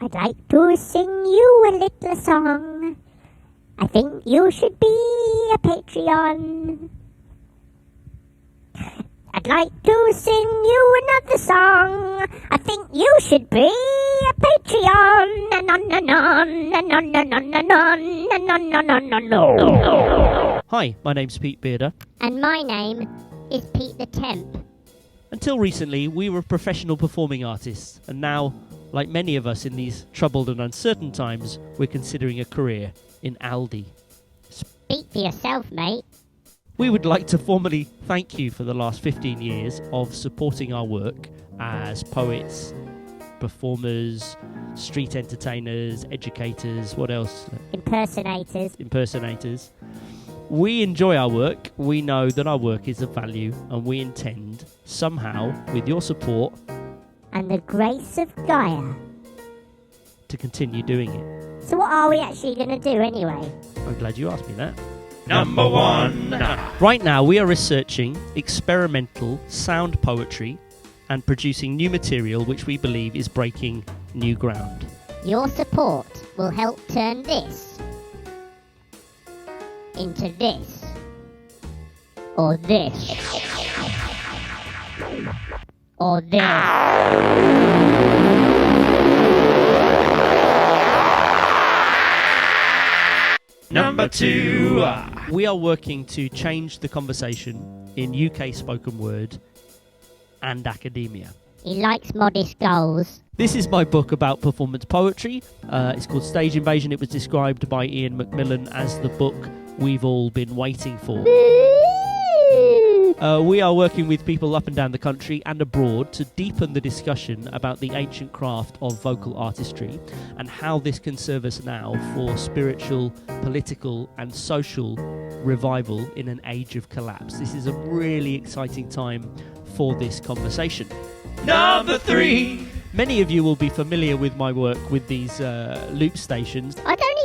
I'd like to sing you a little song. I think you should be a Patreon. I'd like to sing you another song. I think you should be a Patreon. Hi, my name's Pete Bearder. And my name is Pete the Temp. Until recently, we were professional performing artists, and now, like many of us in these troubled and uncertain times, we're considering a career in Aldi. Speak for yourself, mate. We would like to formally thank you for the last 15 years of supporting our work as poets, performers, street entertainers, educators, what else? Impersonators. We enjoy our work, we know that our work is of value, and we intend, somehow, with your support, and the grace of Gaia, to continue doing it. So what are we actually going to do anyway? I'm glad you asked me that. Number 1. Right now we are researching experimental sound poetry and producing new material which we believe is breaking new ground. Your support will help turn this into this, or this, or this. Number 2. We are working to change the conversation in UK spoken word and academia. He likes modest goals. This is my book about performance poetry. It's called Stage Invasion. It was described by Ian Macmillan as the book we've all been waiting for. We are working with people up and down the country and abroad to deepen the discussion about the ancient craft of vocal artistry and how this can serve us now for spiritual, political and social revival in an age of collapse. This is a really exciting time for this conversation. Number 3. Many of you will be familiar with my work with these loop stations. I don't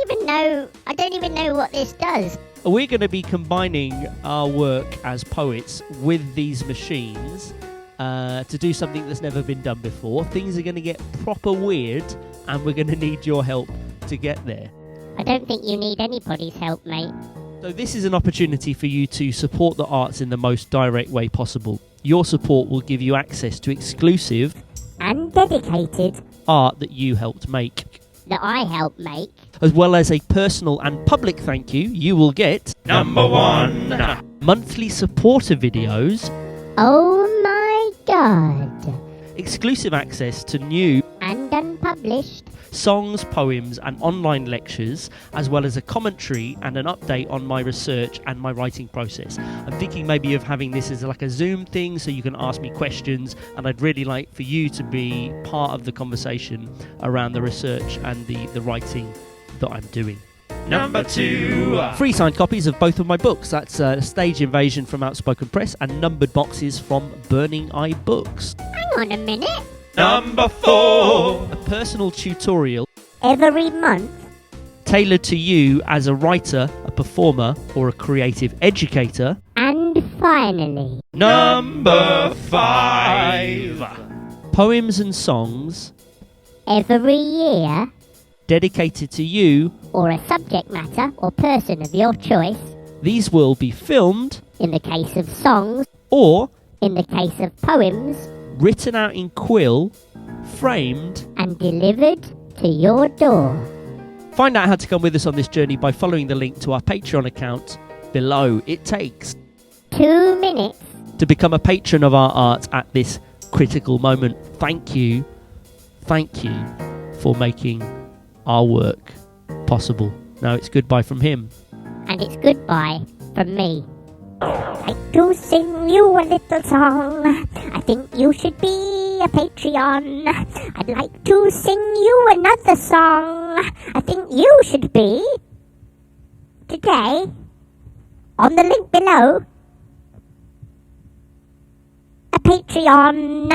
even know what this does. We're going to be combining our work as poets with these machines to do something that's never been done before. Things are going to get proper weird, and we're going to need your help to get there. I don't think you need anybody's help, mate. So this is an opportunity for you to support the arts in the most direct way possible. Your support will give you access to exclusive and dedicated art that you helped make. That I helped make. As well as a personal and public thank you, you will get Number 1. monthly supporter videos. Oh my god. Exclusive access to new and unpublished songs, poems and online lectures, as well as a commentary and an update on my research and my writing process. I'm thinking maybe of having this as like a Zoom thing so you can ask me questions, and I'd really like for you to be part of the conversation around the research and the writing that I'm doing. Number 2. Free signed copies of both of my books. That's Stage Invasion from Outspoken Press and numbered boxes from Burning Eye Books. Hang on a minute. Number 4. A personal tutorial every month tailored to you as a writer, a performer or a creative educator. And finally, Number 5. Poems and songs every year dedicated to you or a subject matter or person of your choice. These will be filmed in the case of songs, or in the case of poems, written out in quill, framed and delivered to your door. Find out how to come with us on this journey by following the link to our Patreon account below. It takes 2 minutes to become a patron of our art at this critical moment. Thank you for making our work possible. Now it's goodbye from him. And it's goodbye from me. I'd like to sing you a little song. I think you should be a Patreon. I'd like to sing you another song. I think you should be, today, on the link below, a Patreon.